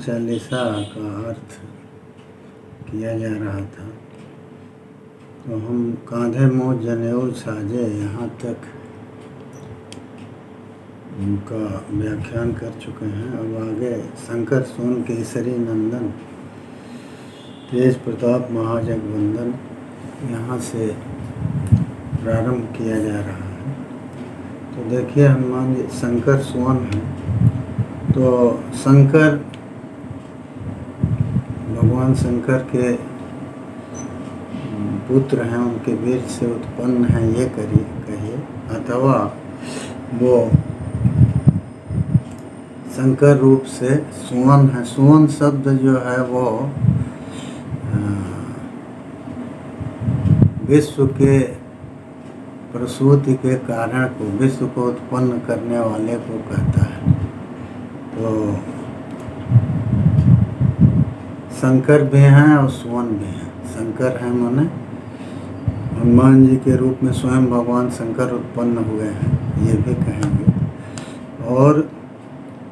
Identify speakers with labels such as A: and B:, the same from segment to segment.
A: चालीसा का अर्थ किया जा रहा था, तो हम कांधे मोह जनेऊ साजे यहाँ तक उनका व्याख्यान कर चुके हैं। अब आगे शंकर सोन केसरी नंदन तेज प्रताप महाजगवंदन यहाँ से प्रारंभ किया जा रहा है। तो देखिए, हनुमान जी शंकर सुवन है, तो शंकर भगवान शंकर के पुत्र हैं, उनके बीज से उत्पन्न हैं ये कहिए, अथवा वो शंकर रूप से सुवन है। सुवन शब्द जो है वो विश्व के प्रसूति के कारण को, विश्व को उत्पन्न करने वाले को कहता है। तो शंकर भी हैं और सुवन भी हैं। शंकर हैं माने हनुमान जी के रूप में स्वयं भगवान शंकर उत्पन्न हुए हैं, ये भी कहेंगे। और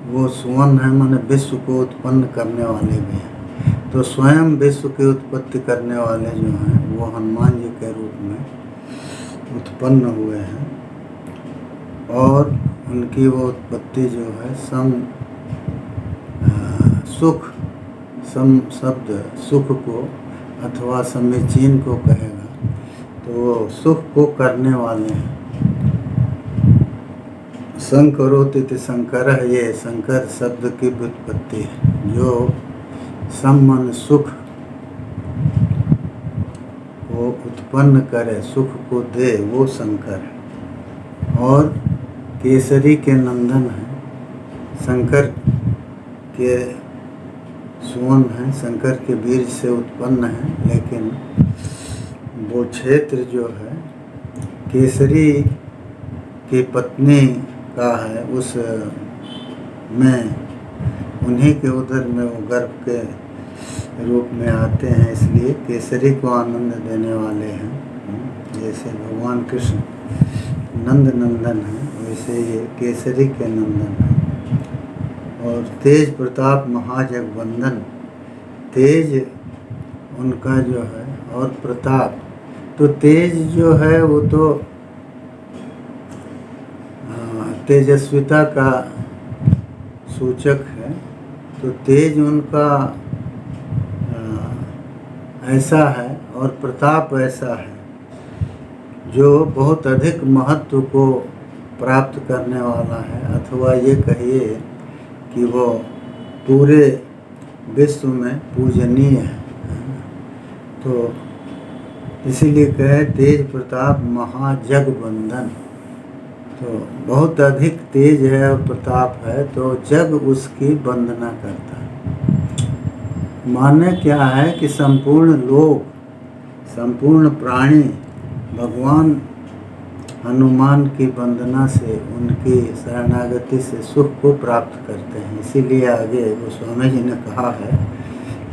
A: वो सुवन है माने विश्व को उत्पन्न करने वाले भी हैं। तो स्वयं विश्व की उत्पत्ति करने वाले जो हैं वो हनुमान जी के रूप में उत्पन्न हुए हैं, और उनकी वो उत्पत्ति जो है सुख, सम शब्द सुख को अथवा समीचीन को कहेगा, तो वो सुख को करने वाले हैं। संकरोति इति शंकर, ये शंकर शब्द की व्युत्पत्ति है। जो सम्मन सुख को उत्पन्न करे, सुख को दे, वो शंकर है। और केसरी के नंदन है, शंकर के सुवन है, शंकर के बीज से उत्पन्न है, लेकिन वो क्षेत्र जो है केसरी की पत्नी का है, उस में उन्हीं के उदर में वो गर्भ के रूप में आते हैं, इसलिए केसरी को आनंद देने वाले हैं। जैसे भगवान कृष्ण नंद नंदन है, वैसे ये केसरी के नंदन है। और तेज प्रताप महाजगवंदन, तेज उनका जो है और प्रताप, तो तेज जो है वो तो तेजस्विता का सूचक है। तो तेज उनका ऐसा है और प्रताप ऐसा है जो बहुत अधिक महत्व को प्राप्त करने वाला है, अथवा ये कहिए कि वो पूरे विश्व में पूजनीय है। तो इसीलिए कहे तेज प्रताप महाजगवंदन, तो बहुत अधिक तेज है और प्रताप है, तो जग उसकी वंदना करता है। माने क्या है कि संपूर्ण लोग, संपूर्ण प्राणी भगवान हनुमान की वंदना से, उनकी शरणागति से सुख को प्राप्त करते हैं। इसीलिए आगे गोस्वामी जी ने कहा है,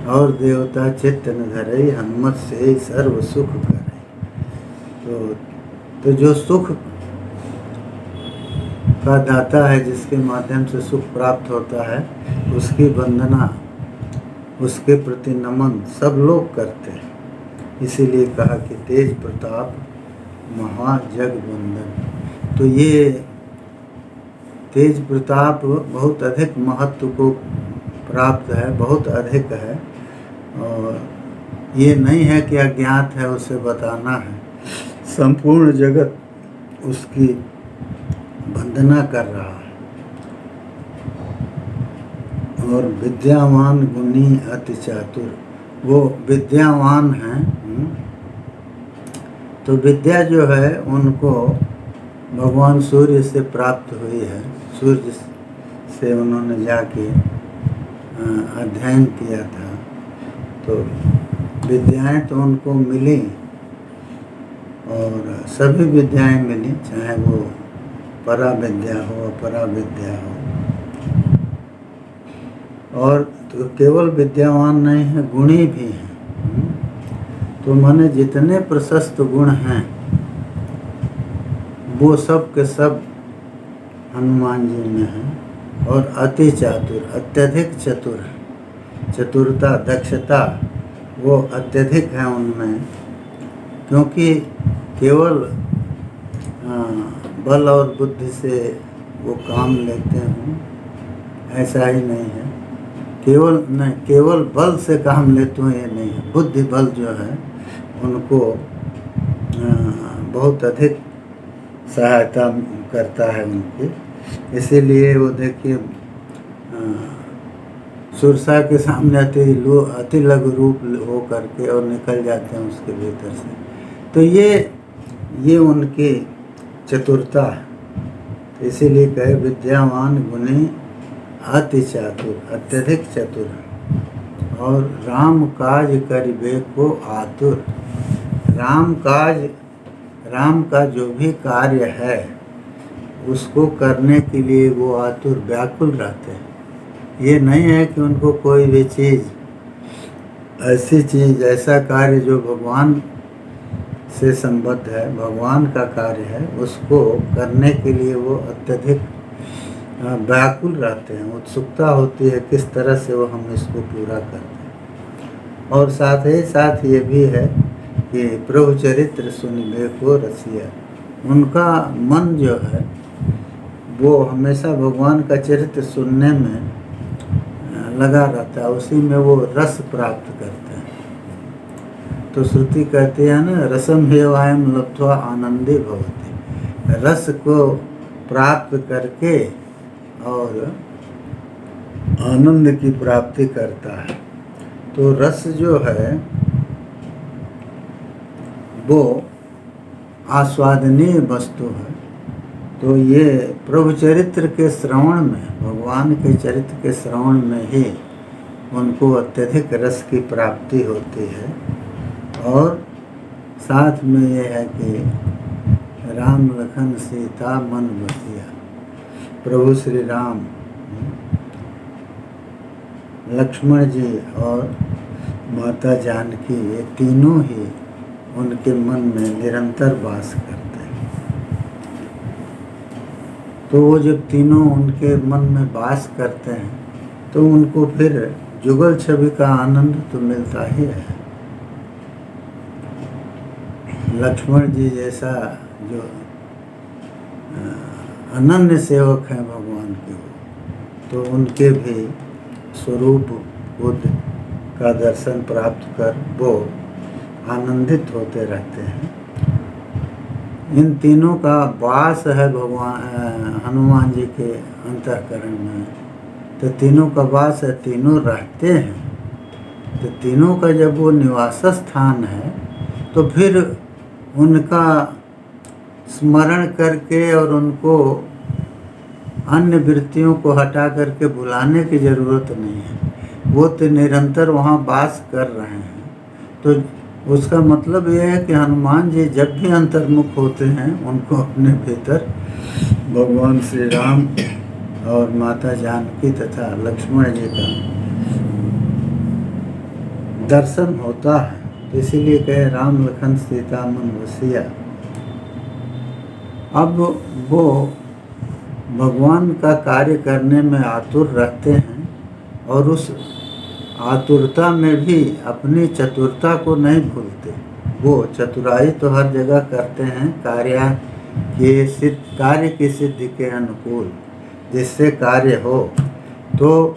A: और देवता चित्त न धरई, हनुमत से सर्व सुख करे। तो जो सुख का दाता है, जिसके माध्यम से सुख प्राप्त होता है, उसकी वंदना, उसके प्रति नमन सब लोग करते हैं। इसीलिए कहा कि तेज प्रताप महाजगवंदन। तो ये तेज प्रताप बहुत अधिक महत्व को प्राप्त है, बहुत अधिक है, और ये नहीं है कि अज्ञात है, उसे बताना है। संपूर्ण जगत उसकी वंदना कर रहा है। और विद्यावान गुणी अति चातुर, वो विद्यावान हैं। तो विद्या जो है उनको भगवान सूर्य से प्राप्त हुई है। सूर्य से उन्होंने जाके अध्ययन किया था, तो विद्याएं तो उनको मिली, और सभी विद्याएं मिली, चाहे वो परा विद्या हो, अपरा विद्या हो। और तो केवल विद्यावान नहीं है, गुणी भी हैं। तो माने जितने प्रशस्त गुण हैं वो सब के सब हनुमान जी में हैं। और अति चातुर, अत्यधिक चतुर है। चतुरता, दक्षता वो अत्यधिक है उनमें, क्योंकि केवल बल और बुद्धि से वो काम लेते हैं, ऐसा ही नहीं है। केवल बल से काम लेते हैं, ये नहीं है। बुद्धि बल जो है उनको बहुत अधिक सहायता करता है उनकी। इसीलिए वो देखिए सुरसा के सामने अति लघु रूप हो करके और निकल जाते हैं उसके भीतर से। तो ये उनकी चतुरता है। तो इसीलिए कहे विद्यावान गुणी अति चातुर, अत्यधिक चतुर है। और राम काज करिबे को आतुर। राम का जो भी कार्य है उसको करने के लिए वो आतुर, व्याकुल रहते हैं। ये नहीं है कि उनको कोई भी चीज़, ऐसी चीज़, ऐसा कार्य जो भगवान से संबद्ध है, भगवान का कार्य है, उसको करने के लिए वो अत्यधिक व्याकुल रहते हैं। उत्सुकता होती है किस तरह से वो हम इसको पूरा करते हैं। और साथ ही साथ ये भी है कि प्रभु चरित्र सुनिबे को रसिया। उनका मन जो है वो हमेशा भगवान का चरित्र सुनने में लगा रहता है, उसी में वो रस प्राप्त करते हैं। तो श्रुति कहती है ना, रसम हेवायम लब्ध्वा आनंदे भवति। रस को प्राप्त करके और आनंद की प्राप्ति करता है। तो रस जो है वो आस्वादनीय वस्तु है। तो ये प्रभु चरित्र के श्रवण में, भगवान के चरित्र के श्रवण में ही उनको अत्यधिक रस की प्राप्ति होती है। और साथ में ये है कि राम लखन सीता मन बसिया। प्रभु श्री राम, लक्ष्मण जी और माता जानकी, ये तीनों ही उनके मन में निरंतर वास करते हैं। तो वो जब तीनों उनके मन में वास करते हैं तो उनको फिर जुगल छवि का आनंद तो मिलता ही है। लक्ष्मण जी जैसा जो अनन्य सेवक हैं भगवान के, तो उनके भी स्वरूप बुद्ध का दर्शन प्राप्त कर वो आनंदित होते रहते हैं। इन तीनों का वास है भगवान हनुमान जी के अंतःकरण में। तो तीनों का वास है, तीनों रहते हैं। तो तीनों का जब वो निवास स्थान है तो फिर उनका स्मरण करके और उनको अन्य वृत्तियों को हटा करके बुलाने की ज़रूरत नहीं है। वो तो निरंतर वहाँ वास कर रहे हैं। तो उसका मतलब यह है कि हनुमान जी जब भी अंतर्मुख होते हैं उनको अपने भीतर भगवान श्री राम और माता जानकी तथा लक्ष्मण जी का दर्शन होता है। इसीलिए कहे राम लखन सीता मन बसिया। अब वो भगवान का कार्य करने में आतुर रहते हैं और उस आतुरता में भी अपनी चतुरता को नहीं भूलते। वो चतुराई तो हर जगह करते हैं, कार्य की सिद्धि के अनुकूल, जिससे कार्य हो। तो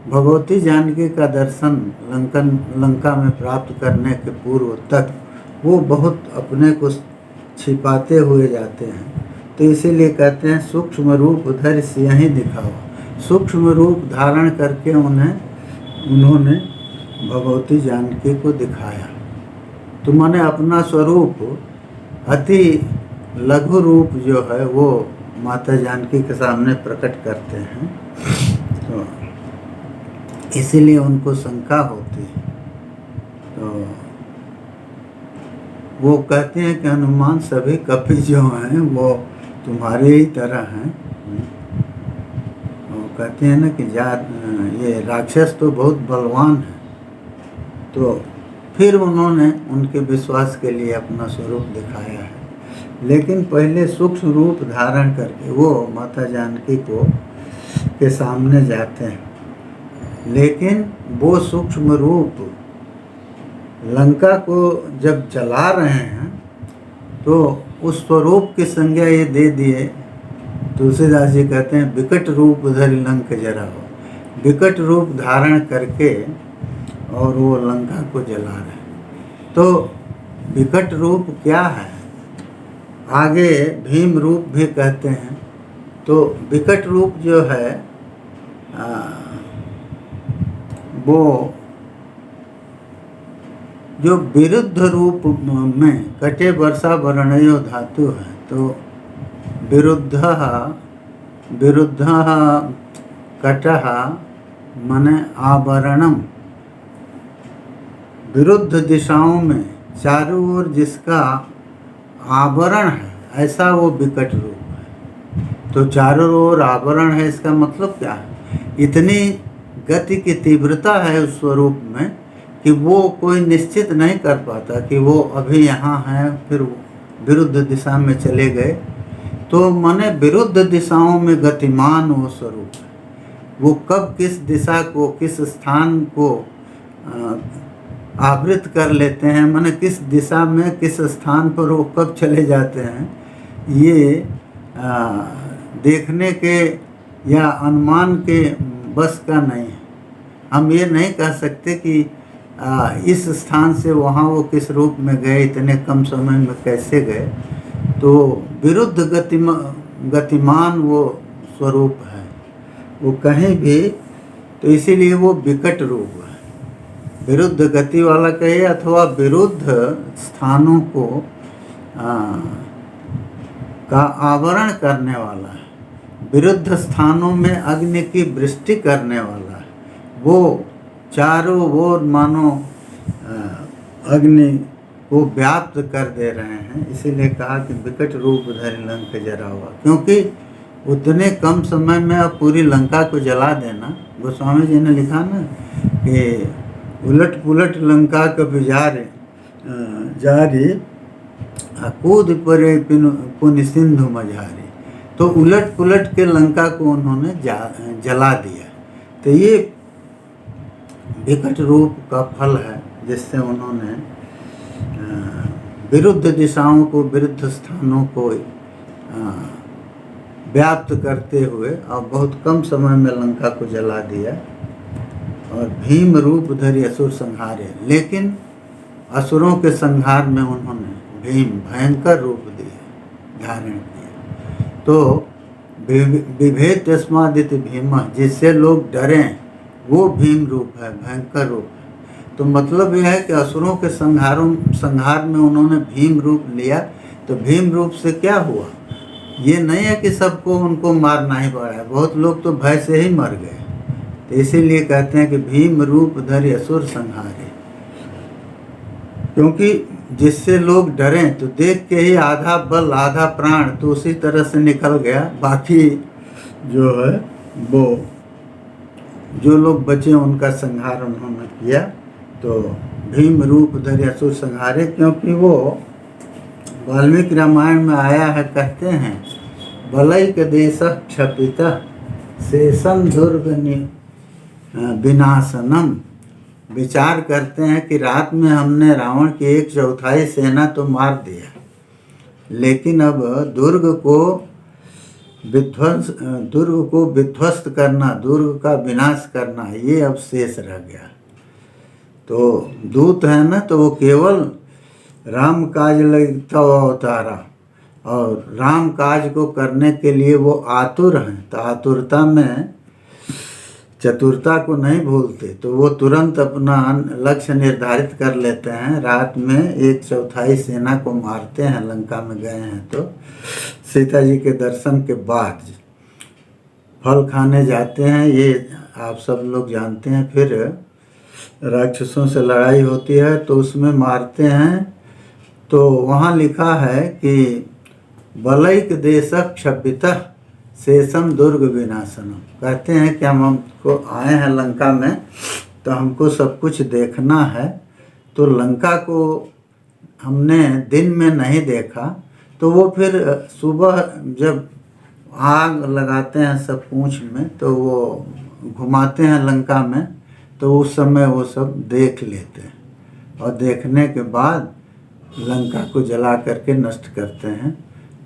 A: भगवती जानकी का दर्शन लंका में प्राप्त करने के पूर्व तक वो बहुत अपने को छिपाते हुए जाते हैं। तो इसीलिए कहते हैं सूक्ष्म रूप धरि सियहि दिखाओ। सूक्ष्म रूप धारण करके उन्होंने भगवती जानकी को दिखाया। तो माने अपना स्वरूप अति लघु रूप जो है वो माता जानकी के सामने प्रकट करते हैं। तो इसीलिए उनको शंका होती है। तो वो कहते हैं कि हनुमान सभी कपि जो हैं वो तुम्हारे ही तरह हैं। कहते हैं ना कि ये राक्षस तो बहुत बलवान है। तो फिर उन्होंने उनके विश्वास के लिए अपना स्वरूप दिखाया है। लेकिन पहले सूक्ष्म रूप धारण करके वो माता जानकी के सामने जाते हैं लेकिन वो सूक्ष्म रूप लंका को जब जला रहे हैं तो उस स्वरूप की संज्ञा ये दे दिए। तुलसीदास जी कहते हैं विकट रूप धरि लंक जरा हो, विकट रूप धारण करके और वो लंका को जला रहे हैं। तो विकट रूप क्या है, आगे भीम रूप भी कहते हैं। तो विकट रूप जो है वो जो विरुद्ध रूप में कटे वर्षा वर्णयो धातु है, तो विरुद्ध कटः मने आवरणम, विरुद्ध दिशाओं में चारों ओर जिसका आवरण है ऐसा वो विकट रूप है। तो चारों ओर आवरण है, इसका मतलब क्या है, इतनी गति की तीव्रता है उस स्वरूप में कि वो कोई निश्चित नहीं कर पाता कि वो अभी यहाँ है फिर विरुद्ध दिशा में चले गए। तो माने विरुद्ध दिशाओं में गतिमान वो स्वरूप है। वो कब किस दिशा को, किस स्थान को आवृत कर लेते हैं, माने किस दिशा में किस स्थान पर वो कब चले जाते हैं, ये देखने के या अनुमान के बस का नहीं है। हम ये नहीं कह सकते कि इस स्थान से वहाँ वो किस रूप में गए, इतने कम समय में कैसे गए। तो विरुद्ध गतिमान वो स्वरूप है वो कहीं भी, तो इसीलिए वो विकट रूप है। विरुद्ध गति वाला कहे अथवा विरुद्ध स्थानों को का आवरण करने वाला है, विरुद्ध स्थानों में अग्नि की वृष्टि करने वाला है। वो चारों ओर मानो अग्नि को व्याप्त कर दे रहे हैं। इसीलिए कहा कि विकट रूप धरि लंक जरा हुआ, क्योंकि उतने कम समय में अब पूरी लंका को जला देना। गोस्वामी जी ने लिखा ना कि उलट पुलट लंका कभी जारी कूद परे पुन सिंधु मझारी। तो उलट पुलट के लंका को उन्होंने जला दिया। तो ये विकट रूप का फल है, जिससे उन्होंने विरुद्ध दिशाओं को, विरुद्ध स्थानों को व्याप्त करते हुए और बहुत कम समय में लंका को जला दिया। और भीम रूप धरि असुर संहारे, लेकिन असुरों के संहार में उन्होंने भीम भयंकर रूप दिए, धारण किया। तो विभेद तस्मादिति भीम, जिससे लोग डरें, वो भीम रूप है, भयंकर रूप है। तो मतलब यह है कि असुरों के संहार में उन्होंने भीम रूप लिया। तो भीम रूप से क्या हुआ, ये नहीं है कि सबको उनको मारना ही पड़ा है, बहुत लोग तो भय से ही मर गए। तो इसीलिए कहते हैं कि भीम रूप धरि असुर संहारे, क्योंकि जिससे लोग डरें तो देख के ही आधा बल आधा प्राण तो उसी तरह से निकल गया। बाकी जो है वो जो लोग बचे उनका संहार उन्होंने किया। तो भीम रूप धरि असुर संहारे, क्योंकि वो वाल्मीकि रामायण में आया है, कहते हैं बलैक देश क्षपित शेषम दुर्ग विनाशनम। विचार करते हैं कि रात में हमने रावण की 1/4 सेना तो मार दिया, लेकिन अब दुर्ग को विध्वस्त करना, दुर्ग का विनाश करना, ये अब शेष रह गया। तो दूत है ना, तो वो केवल राम काज लगता हुआ अवतारा, और राम काज को करने के लिए वो आतुर हैं। तो आतुरता में चतुरता को नहीं भूलते, तो वो तुरंत अपना लक्ष्य निर्धारित कर लेते हैं। रात में 1/4 सेना को मारते हैं, लंका में गए हैं तो सीता जी के दर्शन के बाद फल खाने जाते हैं, ये आप सब लोग जानते हैं। फिर राक्षसों से लड़ाई होती है तो उसमें मारते हैं। तो वहाँ लिखा है कि बलैक देश क्षपितः शेषम दुर्ग विनाशनम। कहते हैं कि हम हमको आए हैं लंका में, तो हमको सब कुछ देखना है। तो लंका को हमने दिन में नहीं देखा, तो वो फिर सुबह जब आग लगाते हैं सब पूंछ में, तो वो घुमाते हैं लंका में, तो उस समय वो सब देख लेते हैं और देखने के बाद लंका को जला करके नष्ट करते हैं।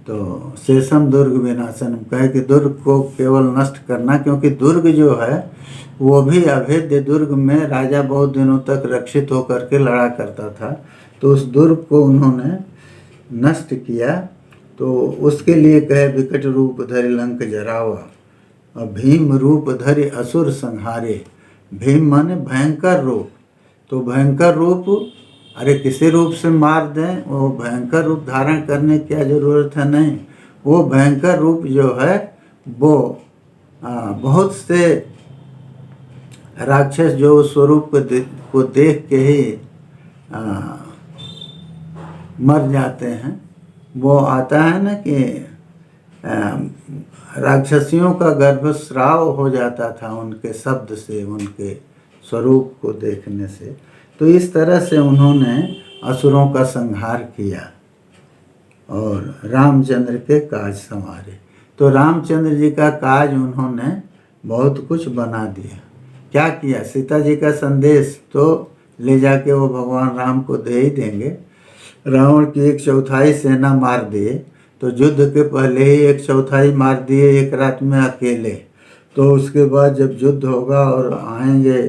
A: तो शेषम दुर्ग विनाशनम, कहे कि दुर्ग को केवल नष्ट करना, क्योंकि दुर्ग जो है वो भी अभेद्य दुर्ग में राजा बहुत दिनों तक रक्षित होकर के लड़ा करता था, तो उस दुर्ग को उन्होंने नष्ट किया। तो उसके लिए कहे विकट रूप धरि लंक जरावा और भीम रूप धरि असुर संहारे। भीम माने भयंकर रूप, तो भयंकर रूप, अरे किसी रूप से मार दें, वो भयंकर रूप धारण करने की क्या जरूरत है, नहीं। वो भयंकर रूप जो है वो बहुत से राक्षस जो उस स्वरूप को देख के ही मर जाते हैं। वो आता है ना कि राक्षसियों का गर्भस्राव हो जाता था उनके शब्द से, उनके स्वरूप को देखने से। तो इस तरह से उन्होंने असुरों का संहार किया और रामचंद्र के काज संवारे। तो रामचंद्र जी का काज उन्होंने बहुत कुछ बना दिया। क्या किया, सीता जी का संदेश तो ले जाके वो भगवान राम को दे ही देंगे। रावण की 1/4 सेना मार दिए, तो युद्ध के पहले ही 1/4 मार दिए एक रात में अकेले। तो उसके बाद जब युद्ध होगा और आएंगे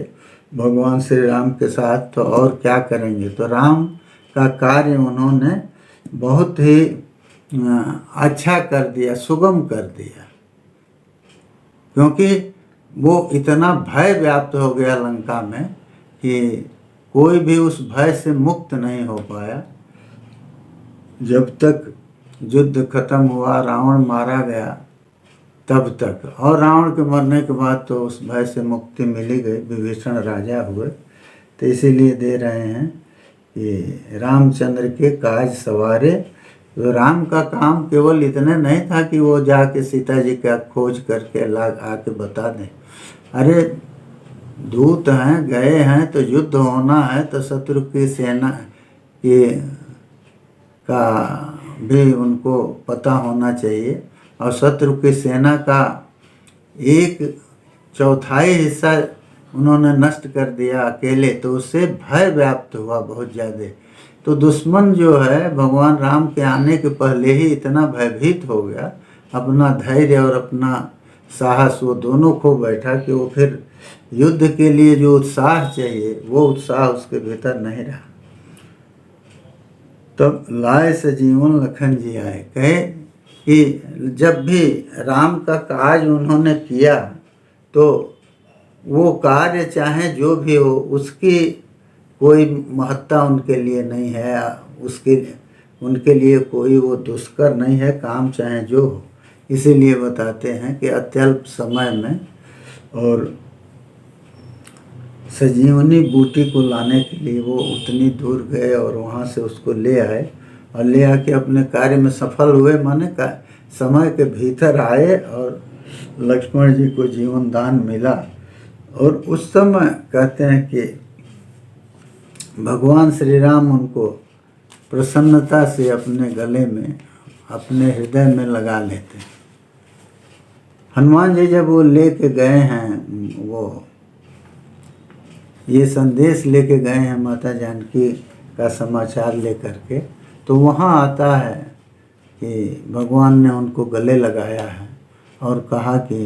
A: भगवान श्री राम के साथ, तो और क्या करेंगे। तो राम का कार्य उन्होंने बहुत ही अच्छा कर दिया, सुगम कर दिया, क्योंकि वो इतना भय व्याप्त हो गया लंका में कि कोई भी उस भय से मुक्त नहीं हो पाया। जब तक युद्ध खत्म हुआ, रावण मारा गया, तब तक। और रावण के मरने के बाद तो उस भय से मुक्ति मिली गई, विभीषण राजा हुए। तो इसीलिए दे रहे हैं कि रामचंद्र के काज सवारे। तो राम का काम केवल इतने नहीं था कि वो जाके सीता जी का खोज करके आके बता दें। अरे दूत हैं, गए हैं, तो युद्ध होना है, तो शत्रु की सेना की का भी उनको पता होना चाहिए। और शत्रु की सेना का 1/4 हिस्सा उन्होंने नष्ट कर दिया अकेले, तो उससे भय व्याप्त हुआ बहुत ज़्यादा। तो दुश्मन जो है भगवान राम के आने के पहले ही इतना भयभीत हो गया, अपना धैर्य और अपना साहस वो दोनों खो बैठा कि वो फिर युद्ध के लिए जो उत्साह चाहिए वो उत्साह उसके भीतर नहीं रहा। तब लाए सजीवन लखन जी आए। कहे कि जब भी राम का काज उन्होंने किया, तो वो कार्य चाहे जो भी हो, उसकी कोई महत्ता उनके लिए नहीं है, उनके लिए कोई वो दुष्कर नहीं है काम, चाहे जो हो। इसीलिए बताते हैं कि अत्यल्प समय में और सजीवनी बूटी को लाने के लिए वो उतनी दूर गए और वहाँ से उसको ले आए और ले आके अपने कार्य में सफल हुए। माने का समय के भीतर आए और लक्ष्मण जी को जीवन दान मिला। और उस समय कहते हैं कि भगवान श्री राम उनको प्रसन्नता से अपने गले में, अपने हृदय में लगा लेते। हनुमान जी जब वो लेके गए हैं, वो ये संदेश लेके गए हैं माता जानकी का समाचार लेकर के, तो वहाँ आता है कि भगवान ने उनको गले लगाया है और कहा कि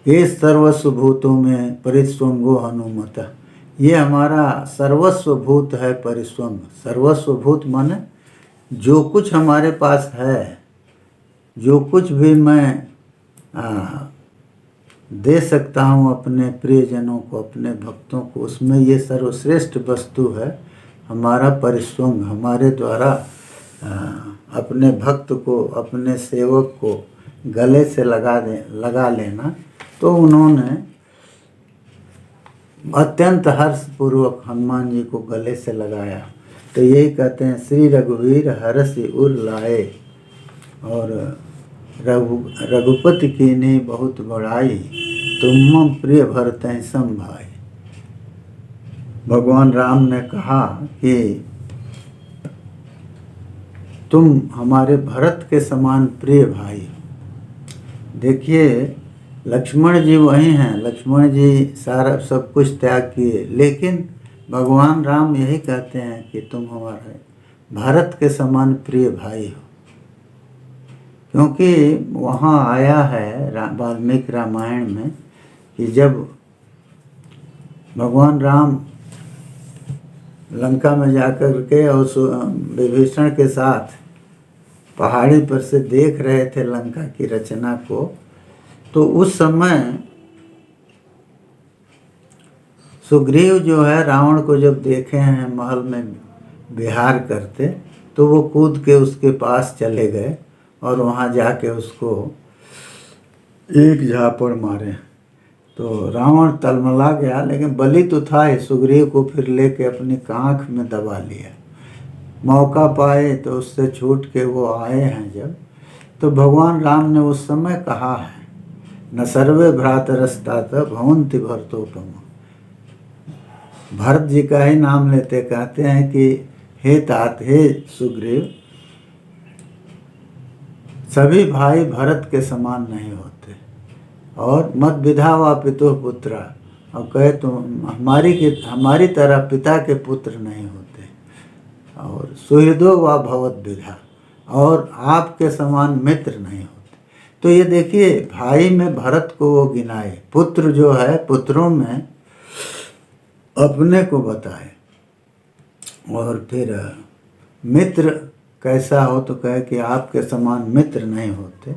A: ये सर्वस्व भूतों में परिस्वंगो हनुमत। ये हमारा सर्वस्व भूत है परिस्वंग। सर्वस्व भूत माने जो कुछ हमारे पास है, जो कुछ भी मैं दे सकता हूँ अपने प्रियजनों को, अपने भक्तों को, उसमें ये सर्वश्रेष्ठ वस्तु है हमारा परिस्वंग। हमारे द्वारा अपने भक्त को, अपने सेवक को गले से लगा लेना। तो उन्होंने अत्यंत हर्षपूर्वक हनुमान जी को गले से लगाया। तो यही कहते हैं श्री रघुवीर हरषि उर लाए, और रघुपति की ने बहुत बड़ाई, तुम प्रिय भरत सम भाई। भगवान राम ने कहा कि तुम हमारे भरत के समान प्रिय भाई। देखिए, लक्ष्मण जी वही हैं, लक्ष्मण जी सारा सब कुछ त्याग किए, लेकिन भगवान राम यही कहते हैं कि तुम हमारे भारत के समान प्रिय भाई हो। क्योंकि वहाँ आया है वाल्मीकि रामायण में कि जब भगवान राम लंका में जाकर के और विभीषण के साथ पहाड़ी पर से देख रहे थे लंका की रचना को, तो उस समय सुग्रीव जो है रावण को जब देखे हैं महल में विहार करते, तो वो कूद के उसके पास चले गए और वहाँ जाके उसको एक झापड़ मारे। तो रावण तलमला गया, लेकिन बलि तो था ही, सुग्रीव को फिर लेके अपनी कांख में दबा लिया। मौका पाए तो उससे छूट के वो आए हैं जब, तो भगवान राम ने उस समय कहा है, न सर्वे भ्रातरस्तात भवन्ति भरतोपम। भरत जी का ही नाम लेते कहते हैं कि हे तात, हे सुग्रीव, सभी भाई भरत के समान नहीं होते, और मत विधा व पितु पुत्रा, और कहे तुम हमारी तरह पिता के पुत्र नहीं होते, और सुहृदो व भवत विधा, और आपके समान मित्र नहीं होते। तो ये देखिए, भाई में भरत को वो गिनाए, पुत्र जो है पुत्रों में अपने को बताए, और फिर मित्र कैसा हो तो कहे कि आपके समान मित्र नहीं होते।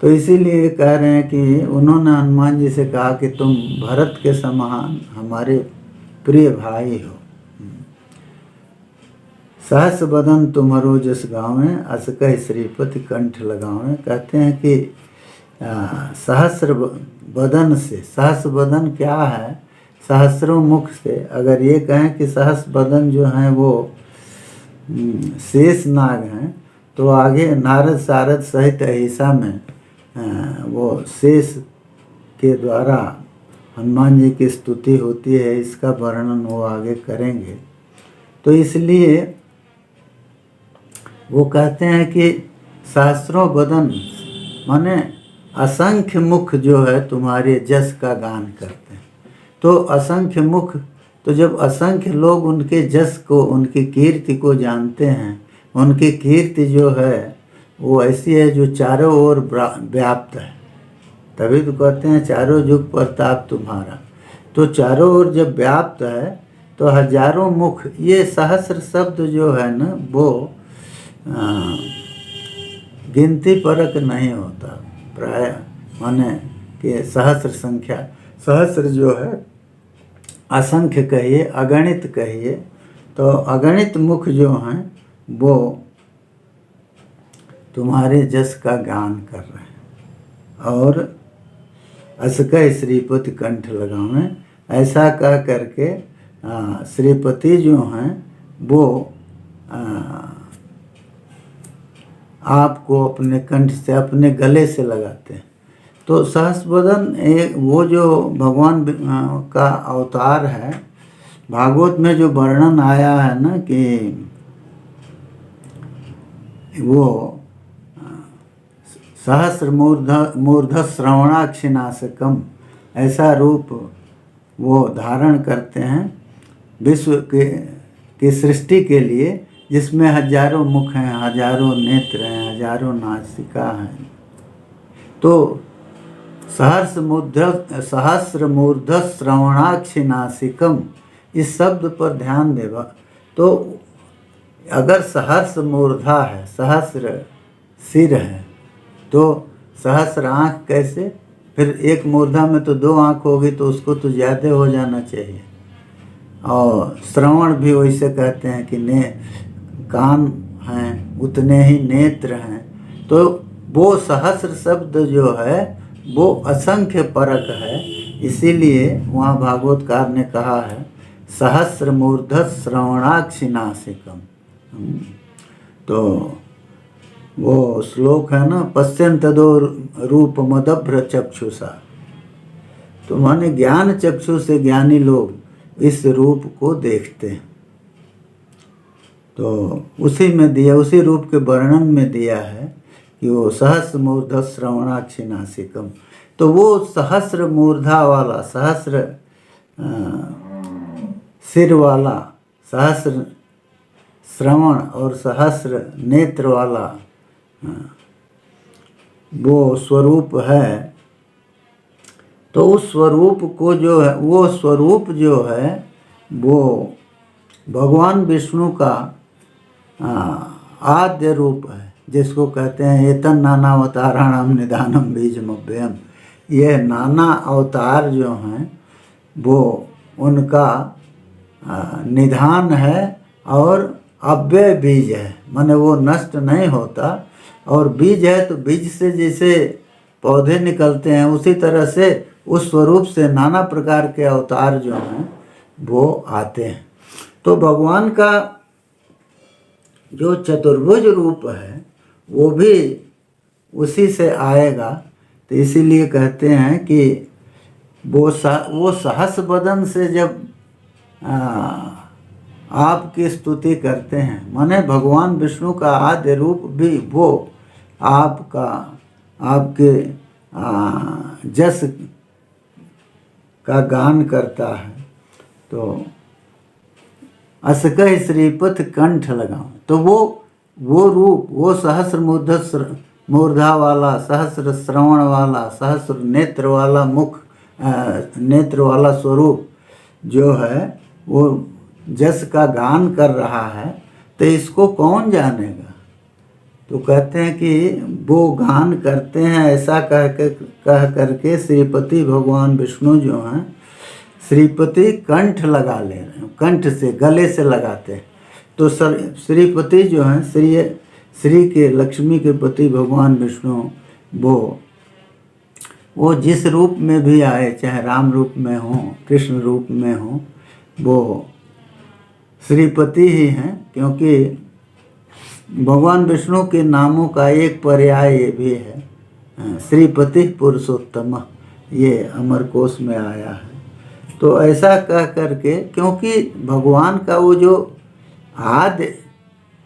A: तो इसीलिए कह रहे हैं कि उन्होंने हनुमान जी से कहा कि तुम भरत के समान हमारे प्रिय भाई हो। सहस बदन तुम्हारो जस गाँवें, अस कह श्रीपति कंठ लगावें। कहते हैं कि सहस्र बदन से, सहस बदन क्या है, सहस्रों मुख से, अगर ये कहें कि सहस बदन जो हैं वो शेष नाग हैं, तो आगे नारद सारद सहित अहिसा में वो शेष के द्वारा हनुमान जी की स्तुति होती है, इसका वर्णन वो आगे करेंगे। तो इसलिए वो कहते हैं कि सहस्रों बदन माने असंख्य मुख जो है तुम्हारे जस का गान करते हैं। तो असंख्य मुख, तो जब असंख्य लोग उनके जस को, उनकी कीर्ति को जानते हैं, उनकी कीर्ति जो है वो ऐसी है जो चारों ओर व्याप्त है, तभी तो कहते हैं चारों जुग प्रताप तुम्हारा। तो चारों ओर जब व्याप्त है तो हजारों मुख, ये सहस्र शब्द जो है ना वो गिनती परक नहीं होता प्राय, माने कि सहस्र संख्या, सहस्र जो है असंख्य कहिए, अगणित कहिए, तो अगणित मुख जो हैं वो तुम्हारे जस का गान कर रहे हैं। और असकय श्रीपति कंठ लगावें, ऐसा कह करके श्रीपति जो हैं वो आपको अपने कंठ से, अपने गले से लगाते हैं। तो सहस्रवदन एक वो जो भगवान का अवतार है, भागवत में जो वर्णन आया है ना कि वो सहस्र मूर्ध श्रवणाक्षिनाशकम, ऐसा रूप वो धारण करते हैं विश्व की सृष्टि के लिए, जिसमें हजारों मुख हैं, हजारों नेत्र हैं, हजारों नासिका हैं। तो सहस्र मूर्ध श्रवणाक्षिनासिकम, इस शब्द पर ध्यान देगा। तो अगर सहस्र मूर्धा है, सहस्र सिर है, तो सहस्र आँख कैसे, फिर एक मूर्धा में तो 2 आँख होगी, तो उसको तो ज़्यादा हो जाना चाहिए। और श्रवण भी वैसे कहते हैं कि कान हैं उतने ही नेत्र हैं। तो वो सहस्र शब्द जो है वो असंख्य परक है, इसीलिए वहाँ भागवतकार ने कहा है सहस्र मूर्ध श्रवणाक्षिनासिकम। तो वो श्लोक है ना, पश्यन्तदो रूप मदभ्र चक्षुषा, तो माने ज्ञान चक्षु से ज्ञानी लोग इस रूप को देखते हैं। तो उसी में दिया, उसी रूप के वर्णन में दिया है कि वो सहस्र मूर्ध श्रवणाक्षी नासिकम, तो वो सहस्र मूर्धा वाला, सहस्र सिर वाला, सहस्र श्रवण और सहस्र नेत्र वाला वो स्वरूप है। तो उस स्वरूप को जो है, वो स्वरूप जो है वो भगवान विष्णु का आद्य रूप है, जिसको कहते हैं एतन नाना अवताराणाम निधानम बीजमव्ययम। ये नाना अवतार जो हैं वो उनका निधान है और अव्यय बीज है, माने वो नष्ट नहीं होता। और बीज है तो बीज से जैसे पौधे निकलते हैं उसी तरह से उस स्वरूप से नाना प्रकार के अवतार जो हैं वो आते हैं। तो भगवान का जो चतुर्भुज रूप है वो भी उसी से आएगा। तो इसीलिए कहते हैं कि वो सहस्र बदन से जब आपकी स्तुति करते हैं, माने भगवान विष्णु का आद्य रूप भी वो आपके जस का गान करता है। तो असकह श्रीपथ कंठ लगाऊं, तो वो रूप, वो सहस्र मूर्धा वाला, सहस्र श्रवण वाला, सहस्र नेत्र वाला मुख, नेत्र वाला स्वरूप जो है वो जस का गान कर रहा है। तो इसको कौन जानेगा? तो कहते हैं कि वो गान करते हैं ऐसा कह करके श्रीपति भगवान विष्णु जो हैं, श्रीपति कंठ लगा ले रहे हैं, कंठ से, गले से लगाते हैं। तो श्रीपति जो हैं, श्री के, लक्ष्मी के पति भगवान विष्णु वो जिस रूप में भी आए, चाहे राम रूप में हो, कृष्ण रूप में हो, वो श्रीपति ही हैं। क्योंकि भगवान विष्णु के नामों का एक पर्याय ये भी है, श्रीपति पुरुषोत्तम, ये अमरकोश में आया है। तो ऐसा कह करके, क्योंकि भगवान का वो जो आद्य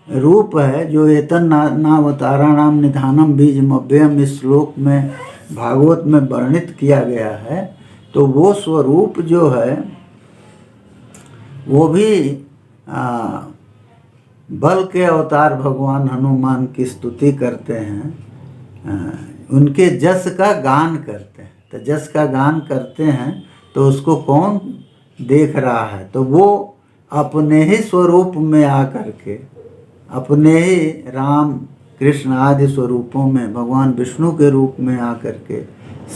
A: रूप है, जो एतन नावताराणाम निधानम बीजमव्ययम, इस श्लोक में भागवत में वर्णित किया गया है, तो वो स्वरूप जो है वो भी बल के अवतार भगवान हनुमान की स्तुति करते हैं, उनके जस का गान करते हैं। तो जस का गान करते हैं तो उसको कौन देख रहा है? तो वो अपने ही स्वरूप में आकर के, अपने ही राम कृष्ण आदि स्वरूपों में, भगवान विष्णु के रूप में आकर के,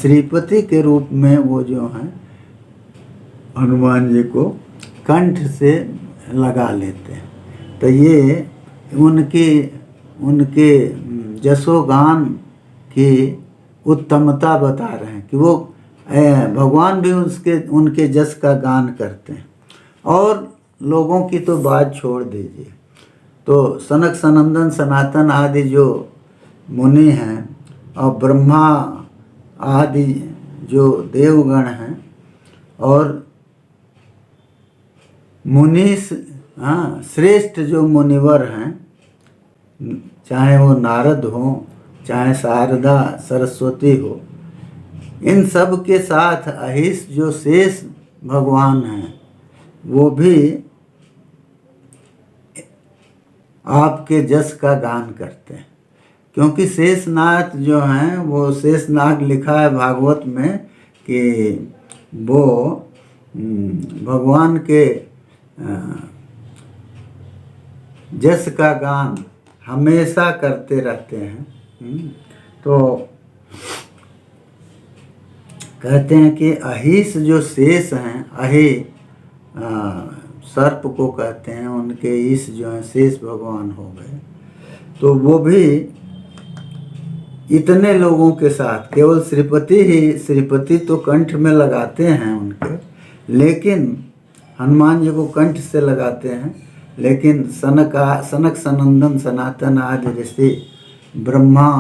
A: श्रीपति के रूप में वो जो हैं हनुमान जी को कंठ से लगा लेते हैं। तो ये उनके जसोगान की उत्तमता बता रहे हैं कि वो भगवान भी उनके जस का गान करते हैं। और लोगों की तो बात छोड़ दीजिए, तो सनक सनंदन सनातन आदि जो मुनि हैं और ब्रह्मा आदि जो देवगण हैं और मुनि, श्रेष्ठ जो मुनिवर हैं, चाहे वो नारद हो, चाहे शारदा सरस्वती हो, इन सब के साथ अहिस जो शेष भगवान हैं वो भी आपके जस का गान करते हैं। क्योंकि शेषनाग जो हैं, वो शेषनाग लिखा है भागवत में कि वो भगवान के जस का गान हमेशा करते रहते हैं। तो कहते हैं कि अहिस जो शेष हैं, अहि सर्प को कहते हैं, उनके ईश जो हैं शेष भगवान हो गए। तो वो भी इतने लोगों के साथ, केवल श्रीपति तो कंठ में लगाते हैं उनके, लेकिन हनुमान जी को कंठ से लगाते हैं, लेकिन सनक सनंदन सनातन आदि ऋषि, ब्रह्मा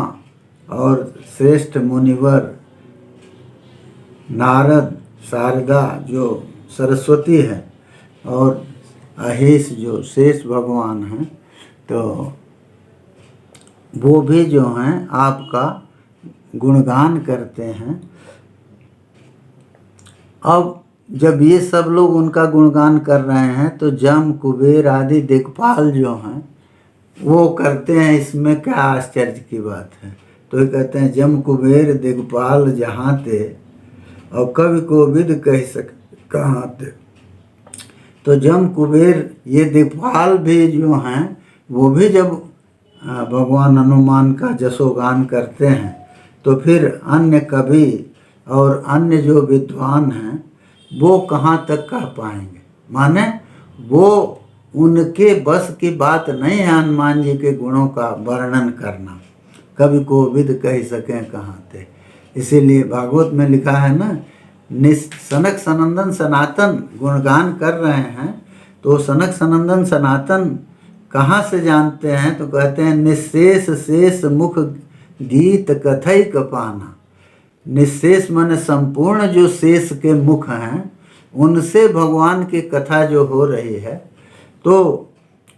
A: और श्रेष्ठ मुनिवर, नारद, शारदा जो सरस्वती है, और अहिस जो शेष भगवान हैं, तो वो भी जो हैं आपका गुणगान करते हैं। अब जब ये सब लोग उनका गुणगान कर रहे हैं तो जम कुबेर आदि दिक्पाल जो हैं वो करते हैं, इसमें क्या आश्चर्य की बात है। तो ये कहते हैं जम कुबेर दिक्पाल जहाँ ते और कवि को विद कह सक कहाँ ते। तो जम कुबेर ये दिक्पाल भी जो हैं वो भी जब भगवान हनुमान का जसोगान करते हैं तो फिर अन्य कवि और अन्य जो विद्वान हैं वो कहाँ तक कह पाएंगे। माने वो उनके बस की बात नहीं है हनुमान जी के गुणों का वर्णन करना, कवि को विद कह सकें कहाँ थे। इसीलिए भागवत में लिखा है ना, सनक सनंदन सनातन गुणगान कर रहे हैं। तो सनक सनंदन सनातन कहाँ से जानते हैं, तो कहते हैं निशेष शेष मुख गीत कथई कपाना। निशेष माने संपूर्ण जो शेष के मुख हैं उनसे भगवान की कथा जो हो रही है तो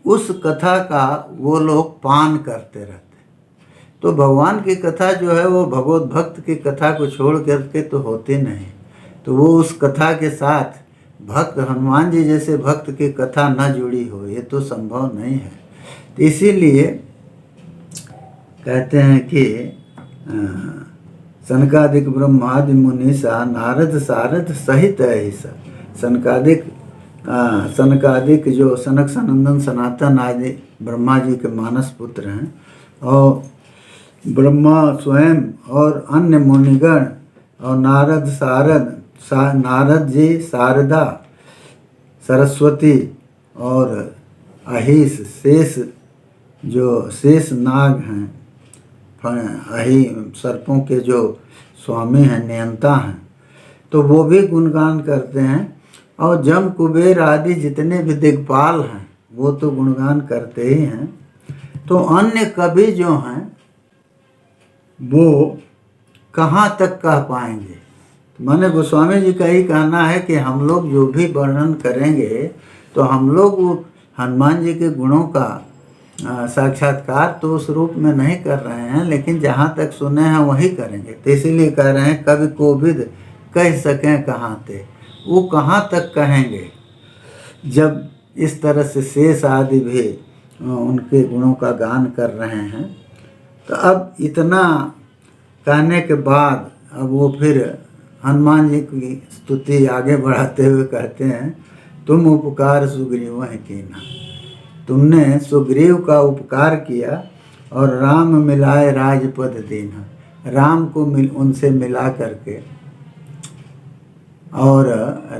A: उस कथा का वो लोग पान करते रहते। तो भगवान की कथा जो है वो भगवत भक्त की कथा को छोड़ करके तो होती नहीं। तो वो उस कथा के साथ भक्त हनुमान जी जैसे भक्त की कथा न जुड़ी हो ये तो संभव नहीं है। तो इसीलिए कहते हैं कि सनकादिक ब्रह्मादि मुनीसा नारद सारद सहित ऐसा। सनकादिक जो सनक सनंदन सनातन आदि ब्रह्मा जी के मानस पुत्र हैं और ब्रह्मा स्वयं और अन्य मुनिगण और नारद जी शारदा सरस्वती और अहिस शेष जो शेष नाग हैं, अहि सर्पों के जो स्वामी हैं नियंता हैं, तो वो भी गुणगान करते हैं। और जम कुबेर आदि जितने भी दिक्पाल हैं वो तो गुणगान करते ही हैं। तो अन्य कवि जो हैं वो कहाँ तक कह पाएंगे। माने गोस्वामी जी का ही कहना है कि हम लोग जो भी वर्णन करेंगे तो हम लोग हनुमान जी के गुणों का साक्षात्कार तो उस रूप में नहीं कर रहे हैं, लेकिन जहाँ तक सुने हैं वही करेंगे। तो इसीलिए कह रहे हैं कवि कोविद कह सकें कहाँ थे। वो कहाँ तक कहेंगे जब इस तरह से शेष आदि भी उनके गुणों का गान कर रहे हैं। तो अब इतना कहने के बाद अब वो फिर हनुमान जी की स्तुति आगे बढ़ाते हुए कहते हैं तुम उपकार सुग्रीव हैं कीना। तुमने सुग्रीव का उपकार किया और राम मिलाए राजपद दीना। राम को उनसे मिला करके और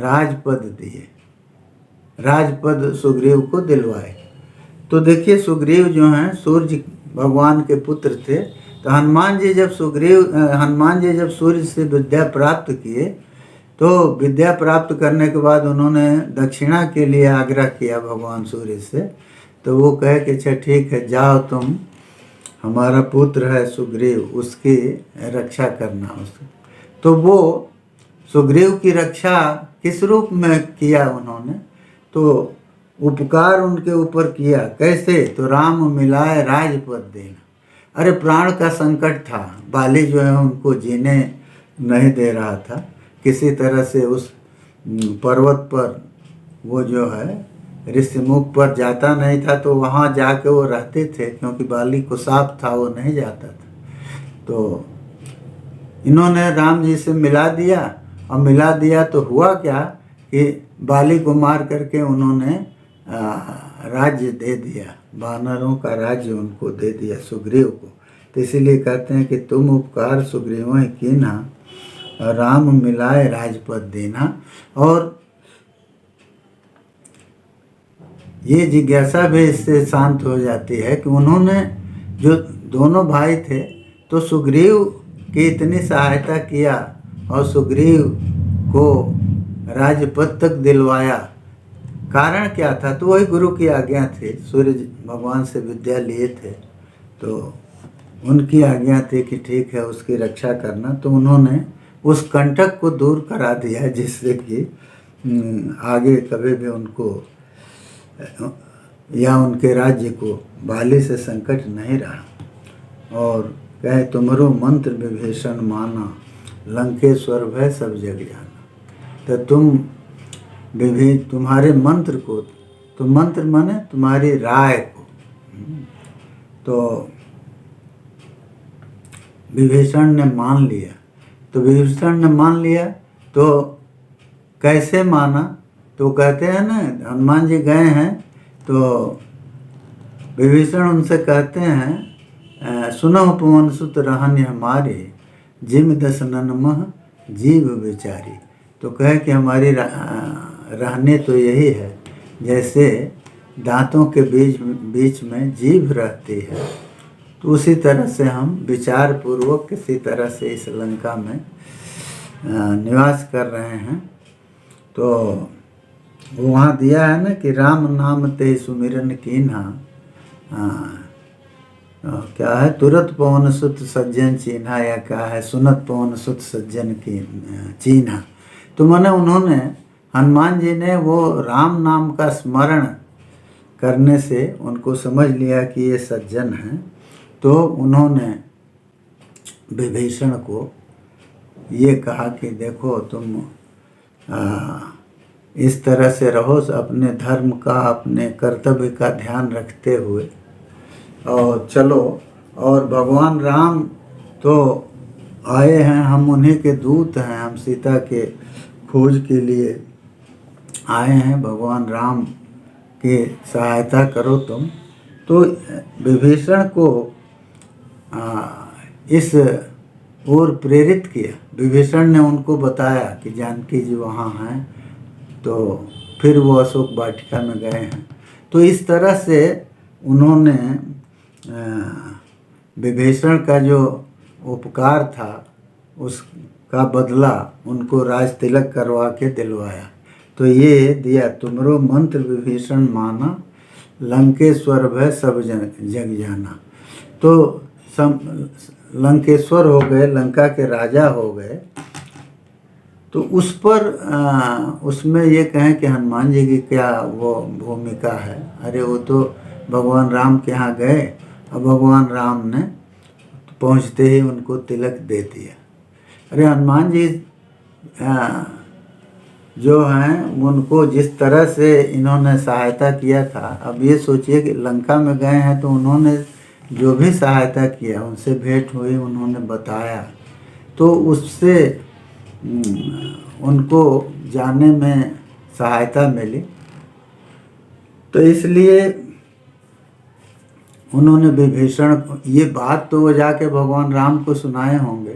A: राजपद दिए, राजपद सुग्रीव को दिलवाए। तो देखिए सुग्रीव जो हैं सूर्य भगवान के पुत्र थे। तो हनुमान जी जब सूर्य से विद्या प्राप्त किए तो विद्या प्राप्त करने के बाद उन्होंने दक्षिणा के लिए आग्रह किया भगवान सूर्य से। तो वो कहे कि अच्छा ठीक है जाओ, तुम हमारा पुत्र है सुग्रीव, उसकी रक्षा करना उसकी। तो वो सुग्रीव की रक्षा किस रूप में किया उन्होंने, तो उपकार उनके ऊपर किया। कैसे, तो राम मिलाए राजपद देना। अरे प्राण का संकट था, बाली जो है उनको जीने नहीं दे रहा था। किसी तरह से उस पर्वत पर वो जो है ऋषिमुख पर जाता नहीं था, तो वहाँ जाके वो रहते थे क्योंकि बाली को साफ था, वो नहीं जाता था। तो इन्होंने राम जी से मिला दिया और मिला दिया तो हुआ क्या कि बाली को मार करके उन्होंने राज्य दे दिया, वानरों का राज्य उनको दे दिया सुग्रीव को। तो इसीलिए कहते हैं कि तुम उपकार सुग्रीव कीना राम मिलाए राजपद देना। और ये जिज्ञासा भी इससे शांत हो जाती है कि उन्होंने जो दोनों भाई थे तो सुग्रीव की इतनी सहायता किया और सुग्रीव को राजपद तक दिलवाया। कारण क्या था, तो वही गुरु की आज्ञा थी। सूर्य भगवान से विद्या लिए थे तो उनकी आज्ञा थी कि ठीक है उसकी रक्षा करना। तो उन्होंने उस कंटक को दूर करा दिया जिससे कि आगे कभी भी उनको या उनके राज्य को बाली से संकट नहीं रहा। और कहे तुमरो मंत्र विभीषण माना, लंकेश्वर भय सब जग जाना। तो तुम्हारे मंत्र को, तो मंत्र माने तुम्हारी राय को, तो विभीषण ने मान लिया। तो विभीषण ने मान लिया तो कैसे माना? तो कहते हैं ना, हनुमान जी गए हैं तो विभीषण उनसे कहते हैं, सुनो पवन सुत रहन हमारे, जिम दशनन मह जीव विचारी। तो कहे कि हमारी रहने तो यही है जैसे दांतों के बीच में जीभ रहती है, तो उसी तरह से हम विचार पूर्वक किसी तरह से इस लंका में निवास कर रहे हैं। तो वहाँ दिया है ना कि राम नाम ते सुमिरन कीन्हा, क्या है, तुरत पवन सुत सज्जन चीन्हा, या क्या है, सुनत पवन सुत सज्जन की चीन्हा। तो माने उन्होंने, हनुमान जी ने वो राम नाम का स्मरण करने से उनको समझ लिया कि ये सज्जन हैं। तो उन्होंने विभीषण को ये कहा कि देखो तुम इस तरह से रहो, अपने धर्म का, अपने कर्तव्य का ध्यान रखते हुए और चलो। और भगवान राम तो आए हैं, हम उन्हीं के दूत हैं, हम सीता के खोज के लिए आए हैं, भगवान राम की सहायता करो तुम। तो विभीषण को इस ओर प्रेरित किया। विभीषण ने उनको बताया कि जानकी जी वहाँ हैं, तो फिर वो अशोक वाटिका में गए हैं। तो इस तरह से उन्होंने विभीषण का जो उपकार था उसका बदला उनको राज तिलक करवा के दिलवाया। तो ये दिया, तुमरो मंत्र विभीषण माना, लंकेश्वर भय सब जग जाना। तो लंकेश्वर हो गए, लंका के राजा हो गए। तो उस पर उसमें ये कहें कि हनुमान जी की क्या वो भूमिका है? अरे वो तो भगवान राम के यहाँ गए और भगवान राम ने पहुँचते ही उनको तिलक दे दिया। अरे हनुमान जी जो हैं उनको जिस तरह से इन्होंने सहायता किया था, अब ये सोचिए कि लंका में गए हैं तो उन्होंने जो भी सहायता किया, उनसे भेंट हुई, उन्होंने बताया, तो उससे उनको जाने में सहायता मिली। तो इसलिए उन्होंने विभीषण, ये बात तो वो जाके भगवान राम को सुनाए होंगे,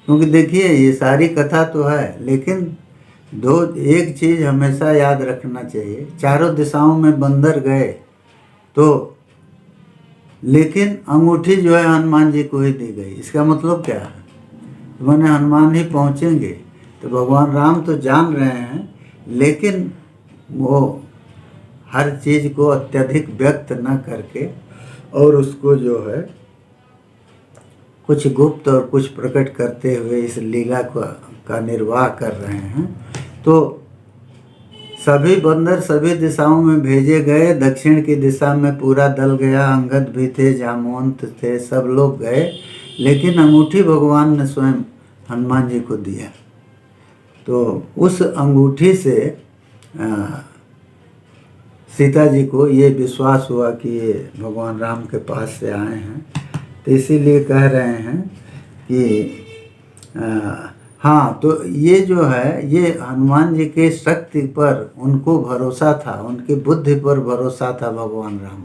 A: क्योंकि देखिए ये सारी कथा तो है, लेकिन एक चीज़ हमेशा याद रखना चाहिए, चारों दिशाओं में बंदर गए तो, लेकिन अंगूठी जो है हनुमान जी को ही दी गई। इसका मतलब क्या है? तो मैंने हनुमान ही पहुँचेंगे, तो भगवान राम तो जान रहे हैं, लेकिन वो हर चीज़ को अत्यधिक व्यक्त न करके और उसको जो है कुछ गुप्त और कुछ प्रकट करते हुए इस लीला का निर्वाह कर रहे हैं। तो सभी बंदर सभी दिशाओं में भेजे गए। दक्षिण की दिशा में पूरा दल गया, अंगद भी थे, जामवंत थे, सब लोग गए, लेकिन अंगूठी भगवान ने स्वयं हनुमान जी को दिया। तो उस अंगूठी से सीता जी को ये विश्वास हुआ कि ये भगवान राम के पास से आए हैं। तो इसीलिए कह रहे हैं कि हाँ, तो ये जो है, ये हनुमान जी के शक्ति पर उनको भरोसा था, उनकी बुद्धि पर भरोसा था भगवान राम।